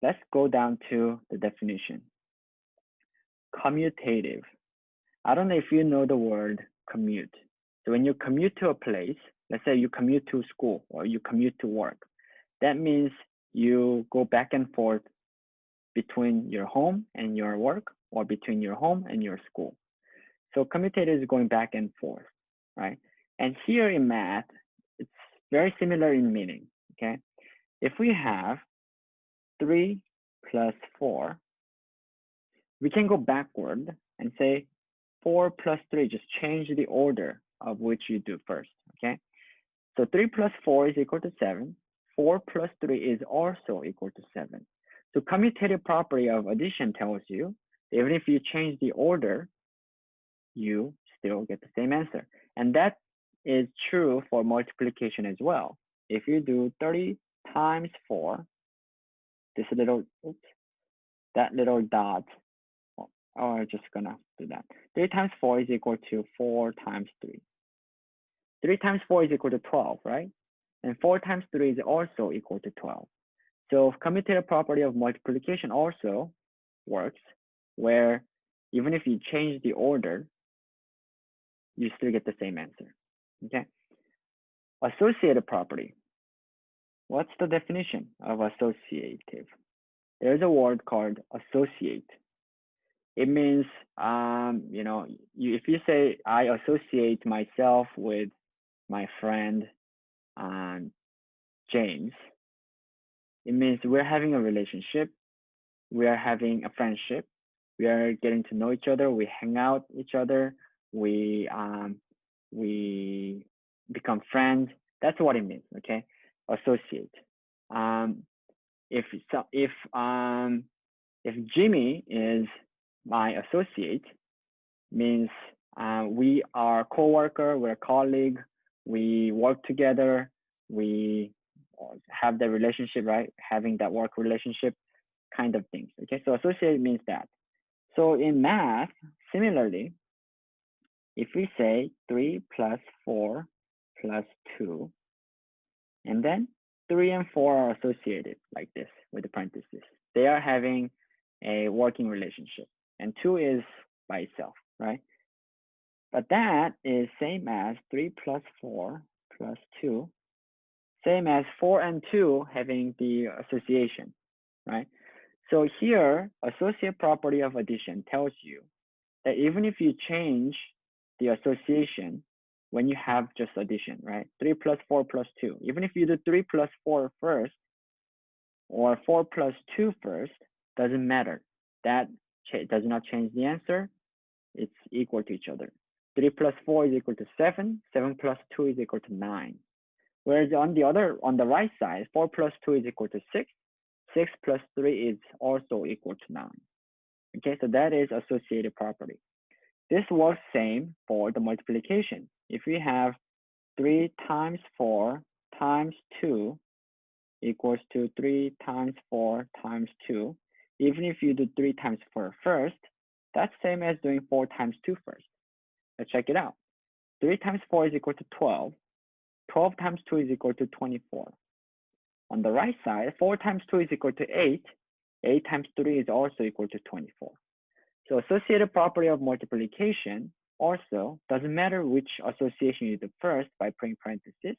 let's go down to the definition. Commutative. I don't know if you know the word commute. So when you commute to a place, let's say you commute to school or you commute to work, that means you go back and forth between your home and your work or between your home and your school. So commutative is going back and forth, right? And here in math, it's very similar in meaning, okay? If we have 3 plus 4, we can go backward and say 4 plus 3, just change the order of which you do first, okay? So 3 plus 4 is equal to 7. 4 plus 3 is also equal to 7. So commutative property of addition tells you, even if you change the order, you still get the same answer. And that is true for multiplication as well. If you do 30 times 4, this little, oops, that little dot, I'm just gonna do that. 3 times 4 is equal to 4 times 3. 3 times 4 is equal to 12, right? And 4 times 3 is also equal to 12. So commutative property of multiplication also works, where even if you change the order, you still get the same answer, okay? Associative property. What's the definition of associative? There's a word called associate. It means, if you say, I associate myself with my friend James, it means we're having a relationship, we are having a friendship, we are getting to know each other, we hang out with each other, we become friends. That's what it means, okay? Associate. If Jimmy is my associate, means we are co-worker, we're a colleague, we work together, we have the relationship, right? Having that work relationship kind of things, okay? So associate means that. So in math, similarly, if we say 3 plus 4 plus 2, and then 3 and 4 are associated like this with the parentheses. They are having a working relationship, and 2 is by itself, right? But that is same as 3 plus 4 plus 2, same as 4 and 2 having the association, right? So here, associative property of addition tells you that even if you change the association when you have just addition, right? 3 plus 4 plus 2, even if you do 3 plus 4 first or 4 plus 2 first, doesn't matter. That does not change the answer. It's equal to each other. 3 plus 4 is equal to 7. 7 plus 2 is equal to 9. Whereas on the right side, 4 plus 2 is equal to 6. 6 plus 3 is also equal to 9. Okay, so that is associative property. This works same for the multiplication. If we have 3 times 4 times 2 equals to 3 times 4 times 2, even if you do 3 times 4 first, that's same as doing 4 times 2 first. Let's check it out. 3 times 4 is equal to 12. 12 times 2 is equal to 24. On the right side, 4 times 2 is equal to 8. 8 times 3 is also equal to 24. So associative property of multiplication also doesn't matter which association you do first by putting parentheses.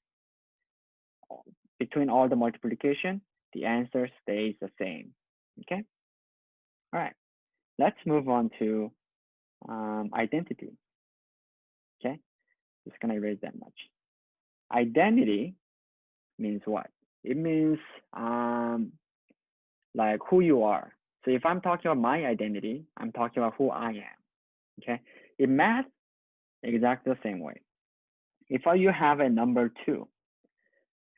Between all the multiplication, the answer stays the same, okay? All right, let's move on to identity, okay? Just gonna erase that much. Identity means what? It means like who you are. So if I'm talking about my identity, I'm talking about who I am, okay? In math, exactly the same way. If you have a number 2,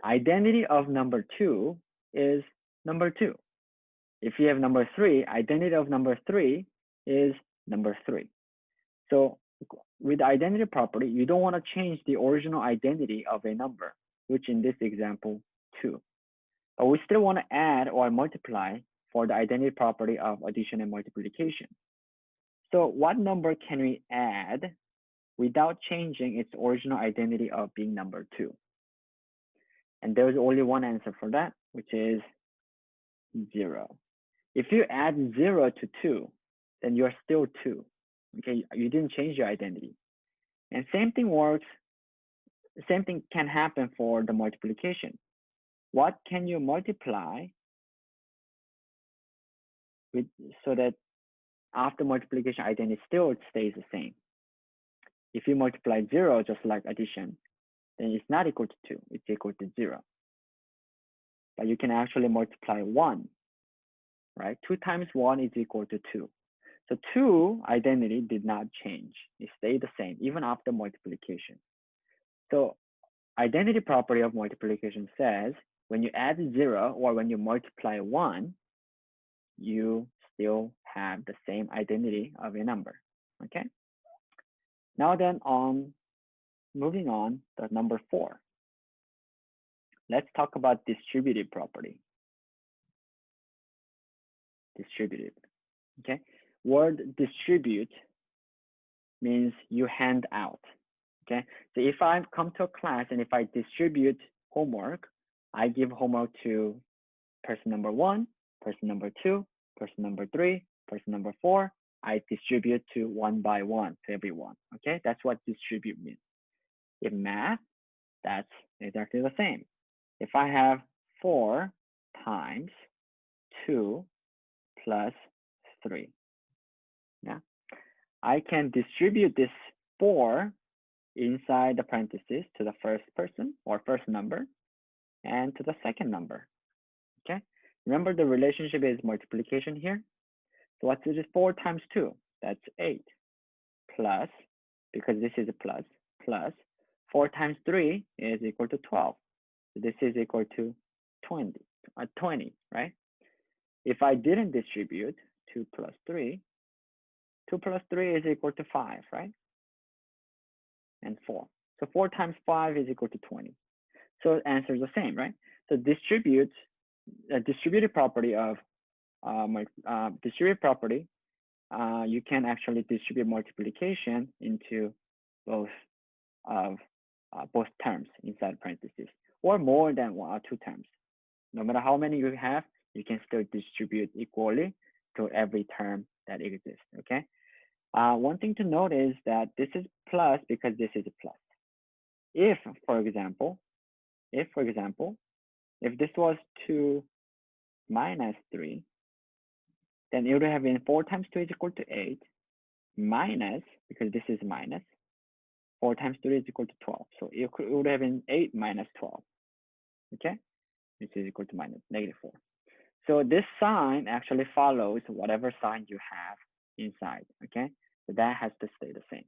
identity of number 2 is number 2. If you have number 3, identity of number 3 is number 3. So with identity property, you don't want to change the original identity of a number, which in this example, 2. But we still want to add or multiply for the identity property of addition and multiplication. So what number can we add without changing its original identity of being number 2? And there's only one answer for that, which is 0. If you add 0 to 2, then you're still 2. Okay, you didn't change your identity. And same thing works, same thing can happen for the multiplication. What can you multiply with so that after multiplication identity still stays the same? If you multiply 0 just like addition, then it's not equal to 2, it's equal to 0. But you can actually multiply 1, right? 2 times 1 is equal to 2. So 2 identity did not change. It stayed the same even after multiplication. So identity property of multiplication says when you add 0 or when you multiply 1, you still have the same identity of a number, okay? Now then, moving on to number 4. Let's talk about distributive property. Distributive, okay? Word distribute means you hand out, okay? So if I come to a class and if I distribute homework, I give homework to person number 1, person number 2, person number 3, person number 4. I distribute to one by one to everyone, okay? That's what distribute means. In math, that's exactly the same. If I have 4 times 2 plus 3, yeah, I can distribute this 4 inside the parentheses to the first person or first number and to the second number, okay? Remember the relationship is multiplication here. So what is it? 4 times 2, that's 8, plus, because this is a plus 4 times 3 is equal to 12. So this is equal to 20, right? If I didn't distribute 2 plus 3, 2 plus 3 is equal to 5, right? And 4. So 4 times 5 is equal to 20. So the answer is the same, right? So distributed property of distributed property, you can actually distribute multiplication into both terms inside parentheses, or more than 1 or 2 terms. No matter how many you have, you can still distribute equally to every term that exists, okay? One thing to note is that this is plus because this is a plus. If, for example, if this was 2 minus 3, then it would have been 4 times 2 is equal to 8, minus, because this is minus, 4 times 3 is equal to 12. So it would have been 8 minus 12, okay? Which is equal to -4. So this sign actually follows whatever sign you have inside, okay? So that has to stay the same.